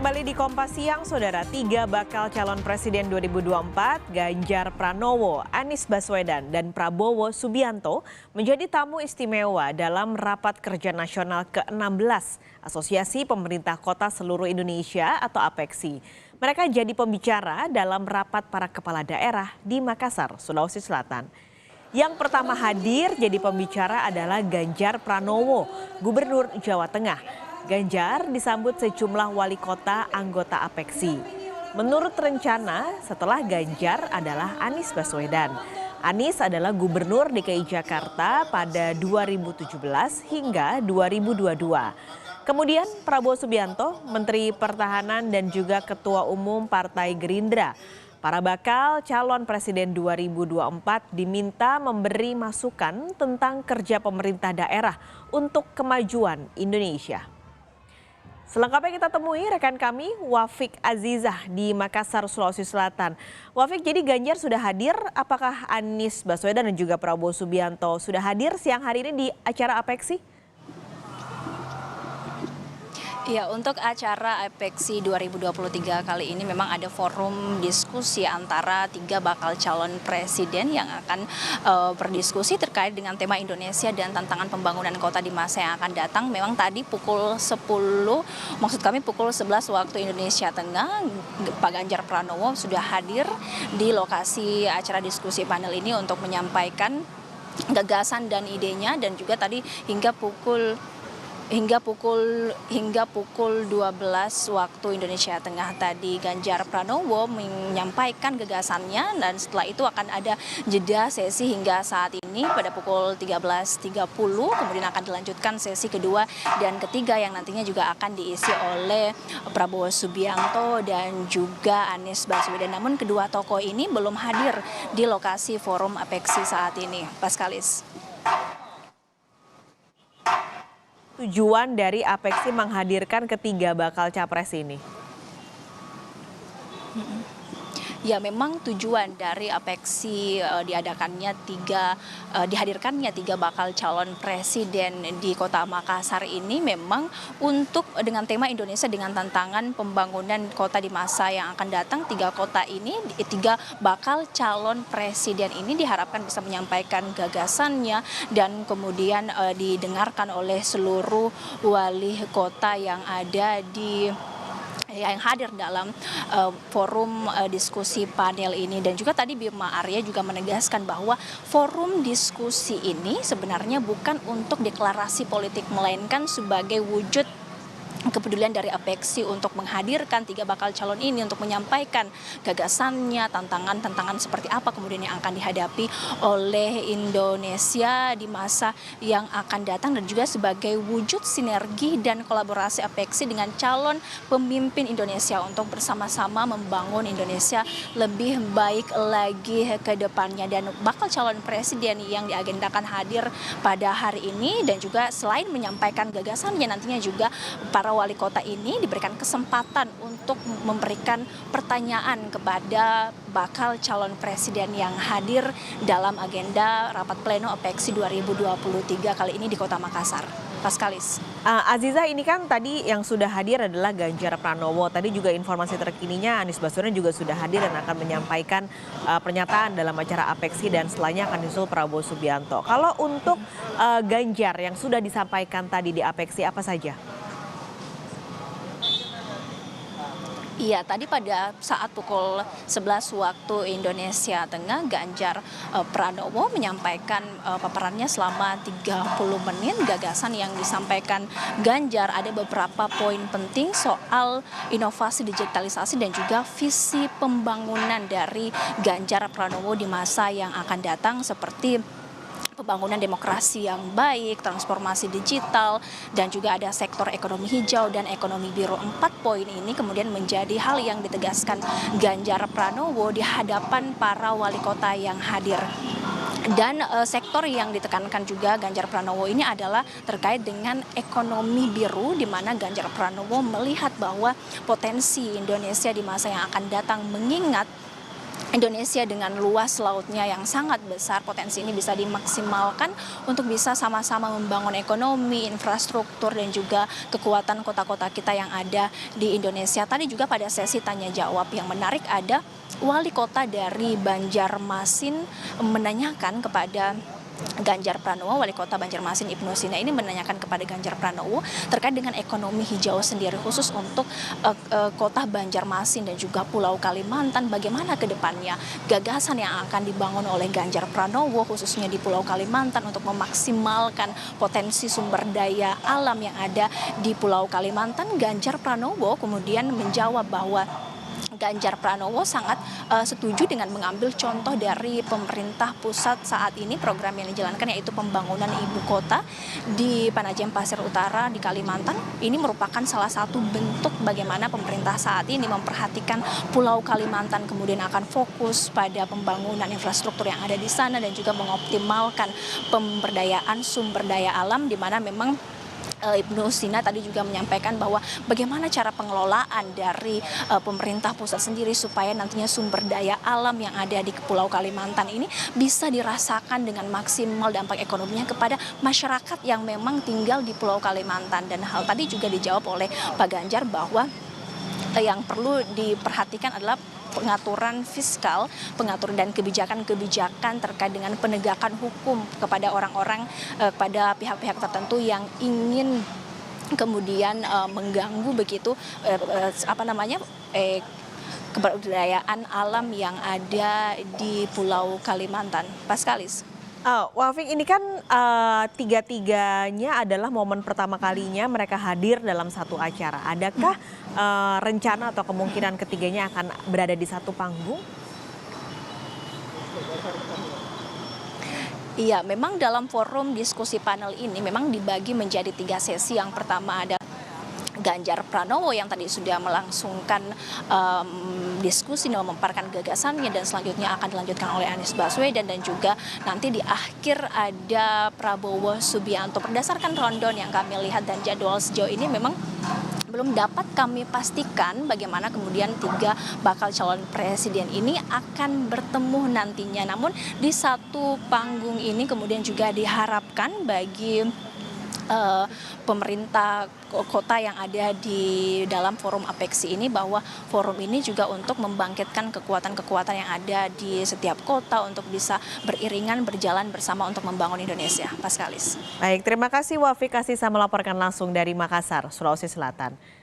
Kembali di Kompas Siang, Saudara. Tiga bakal calon presiden 2024, Ganjar Pranowo, Anies Baswedan, dan Prabowo Subianto menjadi tamu istimewa dalam Rapat Kerja Nasional ke-16 Asosiasi Pemerintah Kota Seluruh Indonesia atau APEKSI. Mereka jadi pembicara dalam rapat para kepala daerah di Makassar, Sulawesi Selatan. Yang pertama hadir jadi pembicara adalah Ganjar Pranowo, Gubernur Jawa Tengah. Ganjar disambut sejumlah wali kota anggota APEKSI. Menurut rencana, setelah Ganjar adalah Anies Baswedan. Anies adalah Gubernur DKI Jakarta pada 2017 hingga 2022. Kemudian Prabowo Subianto, Menteri Pertahanan dan juga Ketua Umum Partai Gerindra. Para bakal calon presiden 2024 diminta memberi masukan tentang kerja pemerintah daerah untuk kemajuan Indonesia. Selengkapnya kita temui rekan kami Wafik Azizah di Makassar, Sulawesi Selatan. Wafik, jadi Ganjar sudah hadir, apakah Anies Baswedan dan juga Prabowo Subianto sudah hadir siang hari ini di acara APEKSI? Ya, untuk acara APEKSI 2023 kali ini memang ada forum diskusi antara tiga bakal calon presiden yang akan berdiskusi terkait dengan tema Indonesia dan tantangan pembangunan kota di masa yang akan datang. Memang tadi pukul 10, maksud kami pukul 11 waktu Indonesia Tengah, Pak Ganjar Pranowo sudah hadir di lokasi acara diskusi panel ini untuk menyampaikan gagasan dan idenya, dan juga tadi hingga pukul 12 waktu Indonesia Tengah tadi Ganjar Pranowo menyampaikan gagasannya, dan setelah itu akan ada jeda sesi hingga saat ini pada pukul 13.30, kemudian akan dilanjutkan sesi kedua dan ketiga yang nantinya juga akan diisi oleh Prabowo Subianto dan juga Anies Baswedan. Namun kedua tokoh ini belum hadir di lokasi forum APEKSI saat ini. Paskalis. Tujuan dari APEKSI menghadirkan ketiga bakal capres ini? Ya, memang tujuan dari APEKSI dihadirkannya tiga bakal calon presiden di Kota Makassar ini memang untuk dengan tema Indonesia dengan tantangan pembangunan kota di masa yang akan datang. Tiga bakal calon presiden ini diharapkan bisa menyampaikan gagasannya dan kemudian didengarkan oleh seluruh wali kota yang ada yang hadir dalam forum diskusi panel ini. Dan juga tadi Bima Arya juga menegaskan bahwa forum diskusi ini sebenarnya bukan untuk deklarasi politik, melainkan sebagai wujud kepedulian dari APEKSI untuk menghadirkan tiga bakal calon ini untuk menyampaikan gagasannya, tantangan seperti apa kemudian yang akan dihadapi oleh Indonesia di masa yang akan datang, dan juga sebagai wujud sinergi dan kolaborasi APEKSI dengan calon pemimpin Indonesia untuk bersama-sama membangun Indonesia lebih baik lagi ke depannya. Dan bakal calon presiden yang diagendakan hadir pada hari ini, dan juga selain menyampaikan gagasannya, nantinya juga para wali kota ini diberikan kesempatan untuk memberikan pertanyaan kepada bakal calon presiden yang hadir dalam agenda rapat pleno APEKSI 2023 kali ini di Kota Makassar. Paskalis. Azizah, ini kan tadi yang sudah hadir adalah Ganjar Pranowo. Tadi juga informasi terkininya Anies Baswedan juga sudah hadir dan akan menyampaikan pernyataan dalam acara APEKSI, dan setelahnya akan disusul Prabowo Subianto. Kalau untuk Ganjar yang sudah disampaikan tadi di APEKSI apa saja? Iya, tadi pada saat pukul 11 waktu Indonesia Tengah, Ganjar Pranowo menyampaikan paparannya selama 30 menit. Gagasan yang disampaikan Ganjar ada beberapa poin penting soal inovasi digitalisasi dan juga visi pembangunan dari Ganjar Pranowo di masa yang akan datang, seperti pembangunan demokrasi yang baik, transformasi digital, dan juga ada sektor ekonomi hijau dan ekonomi biru. 4 poin ini kemudian menjadi hal yang ditegaskan Ganjar Pranowo di hadapan para wali kota yang hadir. Dan sektor yang ditekankan juga Ganjar Pranowo ini adalah terkait dengan ekonomi biru, di mana Ganjar Pranowo melihat bahwa potensi Indonesia di masa yang akan datang, mengingat Indonesia dengan luas lautnya yang sangat besar, potensi ini bisa dimaksimalkan untuk bisa sama-sama membangun ekonomi, infrastruktur, dan juga kekuatan kota-kota kita yang ada di Indonesia. Tadi juga pada sesi tanya jawab yang menarik ada wali kota dari Banjarmasin menanyakan kepada Ganjar Pranowo, wali kota Banjarmasin Ibnu Sina ini menanyakan kepada Ganjar Pranowo terkait dengan ekonomi hijau sendiri khusus untuk kota Banjarmasin dan juga Pulau Kalimantan, bagaimana ke depannya gagasan yang akan dibangun oleh Ganjar Pranowo khususnya di Pulau Kalimantan untuk memaksimalkan potensi sumber daya alam yang ada di Pulau Kalimantan. Ganjar Pranowo kemudian menjawab bahwa Ganjar Pranowo sangat setuju dengan mengambil contoh dari pemerintah pusat saat ini, program yang dijalankan yaitu pembangunan ibu kota di Panajam Pasir Utara di Kalimantan. Ini merupakan salah satu bentuk bagaimana pemerintah saat ini memperhatikan Pulau Kalimantan, kemudian akan fokus pada pembangunan infrastruktur yang ada di sana dan juga mengoptimalkan pemberdayaan sumber daya alam, di mana memang Ibnu Sina tadi juga menyampaikan bahwa bagaimana cara pengelolaan dari pemerintah pusat sendiri supaya nantinya sumber daya alam yang ada di Pulau Kalimantan ini bisa dirasakan dengan maksimal dampak ekonominya kepada masyarakat yang memang tinggal di Pulau Kalimantan. Dan hal tadi juga dijawab oleh Pak Ganjar bahwa yang perlu diperhatikan adalah pengaturan fiskal, pengaturan dan kebijakan-kebijakan terkait dengan penegakan hukum kepada orang-orang, kepada pihak-pihak tertentu yang ingin kemudian mengganggu begitu kebudayaan alam yang ada di Pulau Kalimantan. Paskalis. Wafik, ini kan tiga-tiganya adalah momen pertama kalinya mereka hadir dalam satu acara. Adakah rencana atau kemungkinan ketiganya akan berada di satu panggung? Iya, memang dalam forum diskusi panel ini memang dibagi menjadi 3 sesi. Yang pertama ada Ganjar Pranowo yang tadi sudah melangsungkan diskusi dan memaparkan gagasannya, dan selanjutnya akan dilanjutkan oleh Anies Baswedan, dan juga nanti di akhir ada Prabowo Subianto. Berdasarkan rundown yang kami lihat dan jadwal sejauh ini memang belum dapat kami pastikan bagaimana kemudian 3 bakal calon presiden ini akan bertemu nantinya. Namun di satu panggung ini kemudian juga diharapkan bagi pemerintah kota yang ada di dalam forum APEXI ini, bahwa forum ini juga untuk membangkitkan kekuatan-kekuatan yang ada di setiap kota untuk bisa beriringan berjalan bersama untuk membangun Indonesia. Paskalis. Baik, terima kasih Wafik Kasisa melaporkan langsung dari Makassar, Sulawesi Selatan.